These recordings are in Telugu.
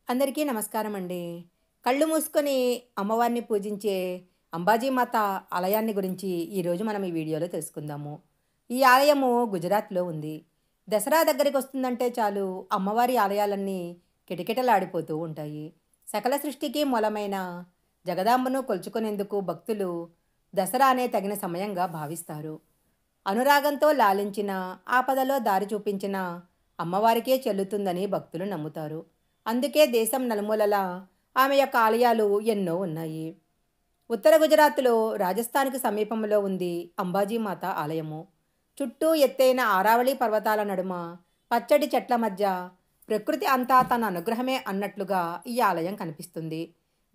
అందరికీ నమస్కారం అండి. కళ్ళు మూసుకొని అమ్మవారిని పూజించే అంబాజీమాత ఆలయాన్ని గురించి ఈరోజు మనం ఈ వీడియోలో తెలుసుకుందాము. ఈ ఆలయము గుజరాత్‌లో ఉంది. దసరా దగ్గరికి వస్తుందంటే చాలు అమ్మవారి ఆలయాలన్నీ కిటకిటలాడిపోతూ ఉంటాయి. సకల సృష్టికి మూలమైన జగదాంబను కొలుచుకునేందుకు భక్తులు దసరానే తగిన సమయంగా భావిస్తారు. అనురాగంతో లాలించిన, ఆపదలో దారి చూపించిన అమ్మవారికే చెల్లుతుందని భక్తులు నమ్ముతారు. అందుకే దేశం నలుమూలలా ఆమె యొక్క ఆలయాలు ఎన్నో ఉన్నాయి. ఉత్తర గుజరాత్‌లో రాజస్థాన్‌కు సమీపంలో ఉంది అంబాజీమాత ఆలయము. చుట్టూ ఎత్తైన ఆరావళి పర్వతాల నడుమ పచ్చటి చెట్ల మధ్య ప్రకృతి అంతా తన అనుగ్రహమే అన్నట్లుగా ఈ ఆలయం కనిపిస్తుంది.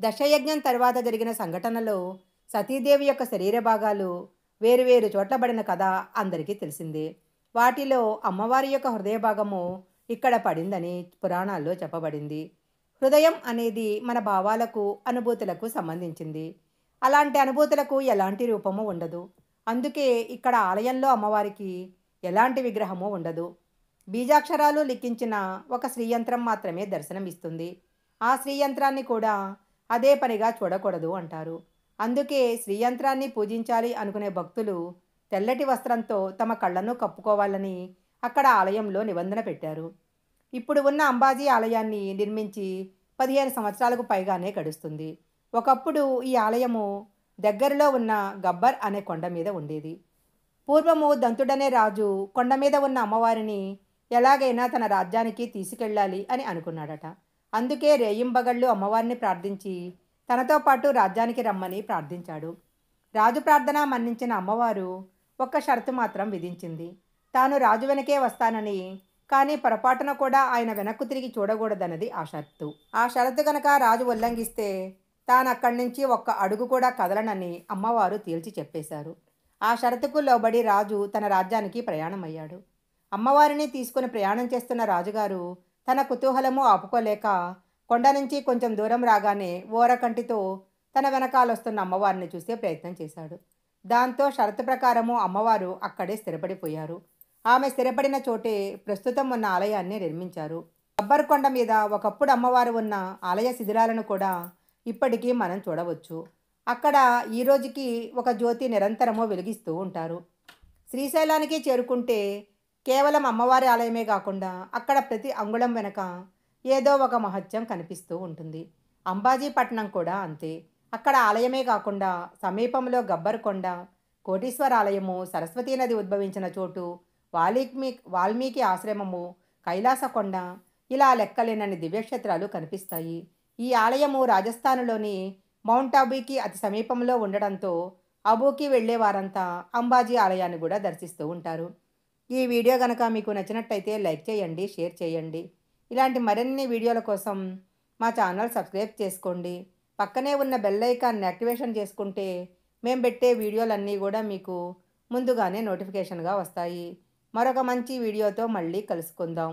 దశయజ్ఞం తర్వాత జరిగిన సంఘటనలో సతీదేవి యొక్క శరీర భాగాలు వేరువేరు చోట్ల పడిన కథ అందరికీ తెలిసిందే. వాటిలో అమ్మవారి యొక్క హృదయ భాగము ఇక్కడ పడిందని పురాణాల్లో చెప్పబడింది. హృదయం అనేది మన భావాలకు, అనుభూతులకు సంబంధించింది. అలాంటి అనుభూతులకు ఎలాంటి రూపము ఉండదు. అందుకే ఇక్కడ ఆలయంలో అమ్మవారికి ఎలాంటి విగ్రహము ఉండదు. బీజాక్షరాలు లిఖించిన ఒక శ్రీయంత్రం మాత్రమే దర్శనమిస్తుంది. ఆ శ్రీయంత్రాన్ని కూడా అదే పనిగా చూడకూడదు అంటారు. అందుకే శ్రీయంత్రాన్ని పూజించాలి అనుకునే భక్తులు తెల్లటి వస్త్రంతో తమ కళ్ళను కప్పుకోవాలని అక్కడ ఆలయంలో నిబంధన పెట్టారు. ఇప్పుడు ఉన్న అంబాజీ ఆలయాన్ని నిర్మించి 15 సంవత్సరాలకు పైగానే గడుస్తుంది. ఒకప్పుడు ఈ ఆలయము దగ్గరలో ఉన్న గబ్బర్ అనే కొండ మీద ఉండేది. పూర్వము దంతుడనే రాజు కొండ మీద ఉన్న అమ్మవారిని ఎలాగైనా తన రాజ్యానికి తీసుకెళ్ళాలి అని అనుకున్నాడట. అందుకే రేయింబగళ్ళు అమ్మవారిని ప్రార్థించి తనతో పాటు రాజ్యానికి రమ్మని ప్రార్థించాడు. రాజు ప్రార్థన మన్నించిన అమ్మవారు ఒక్క షరతు మాత్రం విధించింది. తాను రాజు వెనకే వస్తానని, కానీ పొరపాటున కూడా ఆయన వెనక్కు తిరిగి చూడకూడదన్నది ఆ షరతు. ఆ షరతు గనక రాజు ఉల్లంఘిస్తే తాను అక్కడి నుంచి ఒక్క అడుగు కూడా కదలనని అమ్మవారు తేల్చి చెప్పేశారు. ఆ షరతుకు లోబడి రాజు తన రాజ్యానికి ప్రయాణమయ్యాడు. అమ్మవారిని తీసుకుని ప్రయాణం చేస్తున్న రాజుగారు తన కుతూహలము ఆపుకోలేక కొండ నుంచి కొంచెం దూరం రాగానే ఓరకంటితో తన వెనకాలొస్తున్న అమ్మవారిని చూసే ప్రయత్నం చేశాడు. దాంతో షరతు ప్రకారము అమ్మవారు అక్కడే స్థిరపడిపోయారు. ఆమె స్థిరపడిన చోటే ప్రస్తుతం ఉన్న ఆలయాన్ని నిర్మించారు. గబ్బర్ కొండ మీద ఒకప్పుడు అమ్మవారు ఉన్న ఆలయ శిథిలాలను కూడా ఇప్పటికీ మనం చూడవచ్చు. అక్కడ ఈ రోజుకి ఒక జ్యోతి నిరంతరము వెలిగిస్తూ ఉంటారు. శ్రీశైలానికి చేరుకుంటే కేవలం అమ్మవారి ఆలయమే కాకుండా అక్కడ ప్రతి అంగుళం వెనక ఏదో ఒక మహత్యం కనిపిస్తూ ఉంటుంది. అంబాజీ పట్నం కూడా అంతే. అక్కడ ఆలయమే కాకుండా సమీపంలో గబ్బర్ కొండ, కోటీశ్వర ఆలయము, సరస్వతీ నది ఉద్భవించిన చోటు, వాల్మీకి ఆశ్రమము, కైలాస కొండ, ఇలా లెక్కలేనన్ని దివ్యక్షేత్రాలు కనిపిస్తాయి. ఈ ఆలయము రాజస్థానులోని మౌంట్ అబూకి అతి సమీపంలో ఉండడంతో అబూకి వెళ్ళే వారంతా అంబాజీ ఆలయాన్ని కూడా దర్శిస్తూ ఉంటారు. ఈ వీడియో కనుక మీకు నచ్చినట్టయితే లైక్ చేయండి, షేర్ చేయండి. ఇలాంటి మరిన్ని వీడియోల కోసం మా ఛానల్ సబ్స్క్రైబ్ చేసుకోండి. పక్కనే ఉన్న బెల్ ఐకాన్ని యాక్టివేషన్ చేసుకుంటే మేము పెట్టే వీడియోలన్నీ కూడా మీకు ముందుగానే నోటిఫికేషన్గా వస్తాయి. మరొక మంచి వీడియోతో మళ్ళీ కలుసుకుందాం.